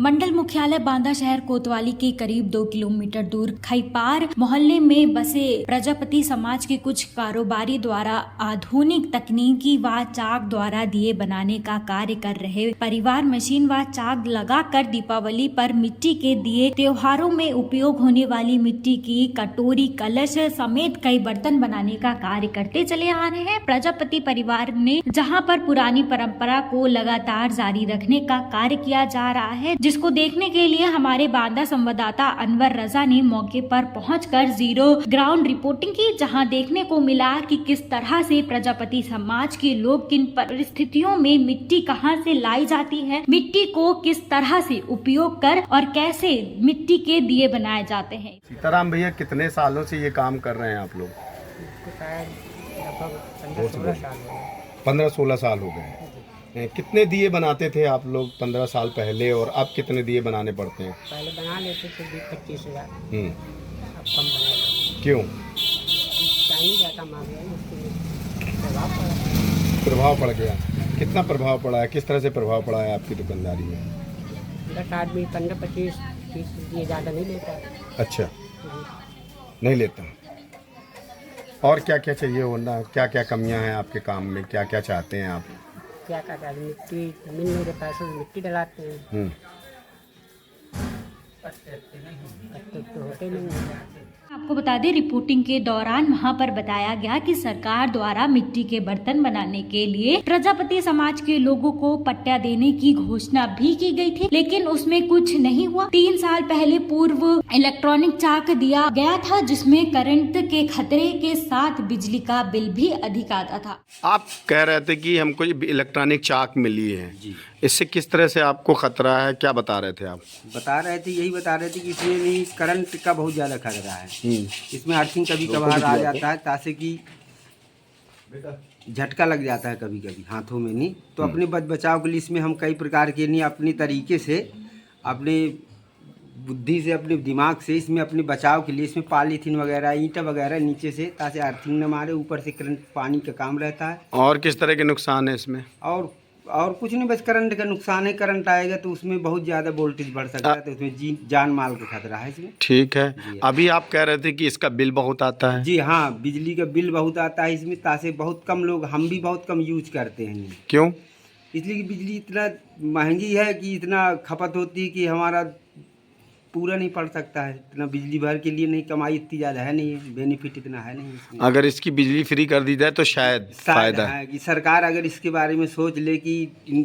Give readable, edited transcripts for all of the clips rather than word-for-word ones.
मंडल मुख्यालय बांदा शहर कोतवाली के करीब 2 किलोमीटर दूर खैपार मोहल्ले में बसे प्रजापति समाज के कुछ कारोबारी द्वारा आधुनिक तकनीकी व चाक द्वारा दिए बनाने का कार्य कर रहे परिवार मशीन व चाक लगाकर दीपावली पर मिट्टी के दिए, त्योहारों में उपयोग होने वाली मिट्टी की कटोरी, कलश समेत कई बर्तन बनाने का कार्य करते चले आ रहे हैं। प्रजापति परिवार ने जहां पर पुरानी परंपरा को लगातार जारी रखने का कार्य किया जा रहा है, जिसको देखने के लिए हमारे बांदा संवाददाता अनवर रजा ने मौके पर पहुंचकर जीरो ग्राउंड रिपोर्टिंग की, जहां देखने को मिला कि किस तरह से प्रजापति समाज के लोग किन परिस्थितियों में मिट्टी कहां से लाई जाती है, मिट्टी को किस तरह से उपयोग कर और कैसे मिट्टी के दिए बनाए जाते हैं। सीताराम भैया, कितने सालों से ये काम कर रहे हैं आप लोग? 15-16 साल हो गए हैं। कितने दिए बनाते थे आप लोग 15 साल पहले, और अब कितने दिए बनाने पड़ते हैं? पहले बना लेते थे 20-25 हज़ार, अब कम बना लेते। क्यों? चाइनीज आइटम आ गया, इसके प्रभाव पड़ गया। कितना प्रभाव पड़ा है, किस तरह से प्रभाव पड़ा है आपकी दुकानदारी में? 10 आदमी 15-25-30 ये ज़्यादा नहीं लेता। अच्छा, नहीं लेता। और क्या क्या चाहिए होना, क्या क्या कमियां हैं आपके काम में, क्या क्या चाहते हैं आप? क्या कहते हैं, मिट्टी जमीन में के पैसों से मिट्टी डलाते हैं, तो होते नहीं हैं। आपको बता दें, रिपोर्टिंग के दौरान वहां पर बताया गया कि सरकार द्वारा मिट्टी के बर्तन बनाने के लिए प्रजापति समाज के लोगों को पट्टा देने की घोषणा भी की गई थी, लेकिन उसमें कुछ नहीं हुआ। 3 साल पहले पूर्व इलेक्ट्रॉनिक चाक दिया गया था, जिसमें करंट के खतरे के साथ बिजली का बिल भी अधिक आता था। आप कह रहे थे कि हमको ये इलेक्ट्रॉनिक चाक मिली है जी, इससे किस तरह से आपको खतरा है, क्या बता रहे थे आप? यही बता रहे थे कि इसमें भी करंट का बहुत ज़्यादा खतरा है। इसमें अर्थिंग कभी कभार आ जाता है, तासे कि झटका लग जाता है कभी कभी हाथों में नहीं, तो अपने बचाव के लिए इसमें हम कई प्रकार के नहीं अपनी तरीके से, अपने बुद्धि से, अपने दिमाग से इसमें अपने बचाव के लिए इसमें पॉलीथीन वगैरह, ईंटा वगैरह नीचे से, ताकि अर्थिंग न मारे, ऊपर से करंट पानी का काम रहता है। और किस तरह के नुकसान है इसमें? और कुछ नहीं, बस करंट का नुकसान है। करंट आएगा तो उसमें बहुत ज़्यादा वोल्टेज बढ़ सकता है, तो उसमें जान माल का खतरा है इसमें। ठीक है। अभी आप कह रहे थे कि इसका बिल बहुत आता है। जी हाँ, बिजली का बिल बहुत आता है इसमें, तासे बहुत कम लोग, हम भी बहुत कम यूज करते हैं। क्यों? इसलिए कि बिजली इतना महंगी है कि इतना खपत होती है कि हमारा पूरा नहीं पड़ सकता है। इतना बिजली भर के लिए नहीं, कमाई इतनी ज़्यादा है नहीं, बेनिफिट इतना है नहीं इसमें। अगर इसकी बिजली फ्री कर दी जाए तो शायद फायदा है कि सरकार अगर इसके बारे में सोच ले, कि इन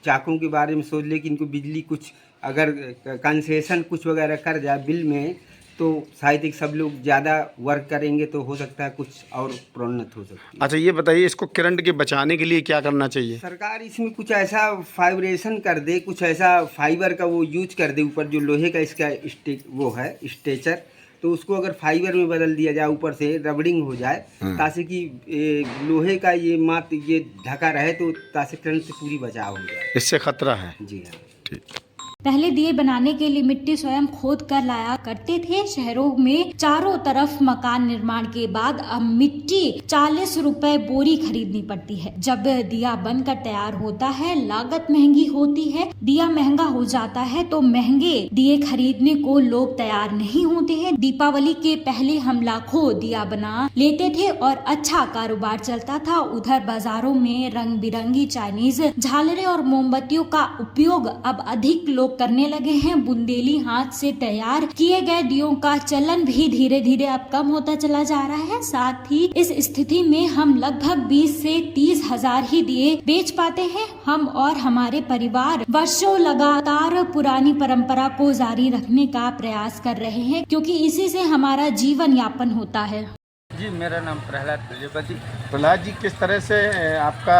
चाकों के बारे में सोच ले कि इनको बिजली कुछ अगर कंसेशन कुछ वगैरह कर जाए बिल में, तो शायद एक सब लोग ज़्यादा वर्क करेंगे, तो हो सकता है कुछ और प्रोन्नत हो सकती है। अच्छा, ये बताइए, इसको करंट के बचाने के लिए क्या करना चाहिए? सरकार इसमें कुछ ऐसा फाइब्रेशन कर दे, कुछ ऐसा फाइबर का वो यूज कर दे, ऊपर जो लोहे का इसका वो है स्ट्रेचर, तो उसको अगर फाइबर में बदल दिया जाए, ऊपर से रबड़िंग हो जाए, ताकि कि लोहे का ये मात ये ढका रहे, तो ताकि करंट से पूरी बचाव हो जाए। इससे खतरा है? जी हाँ। ठीक। पहले दिए बनाने के लिए मिट्टी स्वयं खोद कर लाया करते थे। शहरों में चारों तरफ मकान निर्माण के बाद अब मिट्टी 40 रुपए बोरी खरीदनी पड़ती है। जब दिया बनकर तैयार होता है, लागत महंगी होती है, दिया महंगा हो जाता है, तो महंगे दिए खरीदने को लोग तैयार नहीं होते हैं। दीपावली के पहले हम लाखों दिया बना लेते थे और अच्छा कारोबार चलता था। उधर बाजारों में रंग बिरंगी चाइनीज झालरें और मोमबत्तियों का उपयोग अब अधिक लोग करने लगे हैं। बुंदेली हाथ से तैयार किए गए दियों का चलन भी धीरे धीरे अब कम होता चला जा रहा है। साथ ही इस स्थिति में हम लगभग 20 से 30 हजार ही दिए बेच पाते हैं। हम और हमारे परिवार वर्षों लगातार पुरानी परंपरा को जारी रखने का प्रयास कर रहे हैं, क्योंकि इसी से हमारा जीवन यापन होता है। जी, मेरा नाम प्रहलाद प्रजापति। प्रहलाद जी, किस तरह से आपका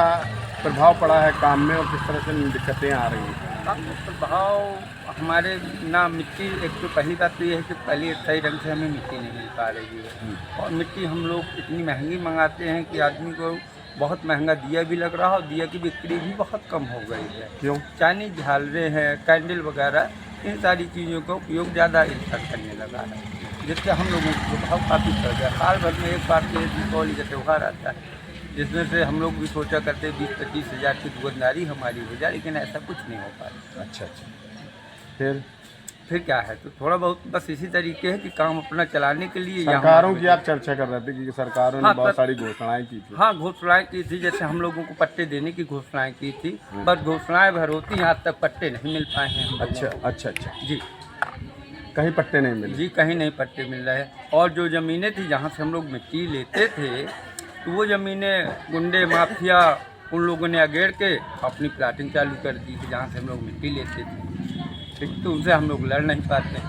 प्रभाव पड़ा है काम में, और किस तरह से दिक्कतें आ रही हैं? प्रभाव हमारे ना मिट्टी, एक तो पहली बात तो ये है कि पहले सही ढंग से हमें मिट्टी नहीं मिल पा रही है, और मिट्टी हम लोग इतनी महंगी मंगाते हैं कि आदमी को बहुत महंगा दिया भी लग रहा है, और दिया की बिक्री भी बहुत कम हो गई है। क्यों? चाइनीज झालरें हैं, कैंडल वगैरह, इन सारी चीज़ों का उपयोग ज़्यादा इस्तेमाल करने लगा है, जिससे हम लोगों को प्रभाव काफ़ी पड़ गया। साल भर में एक बार के दीपावली का त्यौहार आता है, जिसमें से हम लोग भी सोचा करते 20-25 हज़ार की दुकानदारी हमारी हो जाए, लेकिन ऐसा कुछ नहीं हो पाया। अच्छा अच्छा। फिर क्या है, तो थोड़ा बहुत बस इसी तरीके है कि काम अपना चलाने के लिए यहाँ सरकारों की आप चर्चा कर रहे थे कि सरकारों ने हाँ, बहुत सारी घोषणाएं की थी। हाँ, घोषणाएं की थी, जैसे हम लोगों को पट्टे देने की घोषणाएं की थी, बस घोषणाएं भर होती हैं, आज तक पट्टे नहीं मिल पाए हैं हम लोगों अच्छा को। अच्छा अच्छा, जी कहीं पट्टे नहीं मिले? जी, कहीं नहीं पट्टे मिल रहे हैं। और जो ज़मीनें थी जहाँ से हम लोग मिट्टी लेते थे, तो वो ज़मीनें गुंडे माफिया उन लोगों ने अगेड़ के अपनी प्लाटिंग चालू कर दी थी, जहाँ से हम लोग मिट्टी लेते थे। ठीक, तो उनसे हम लोग लड़ नहीं पाते।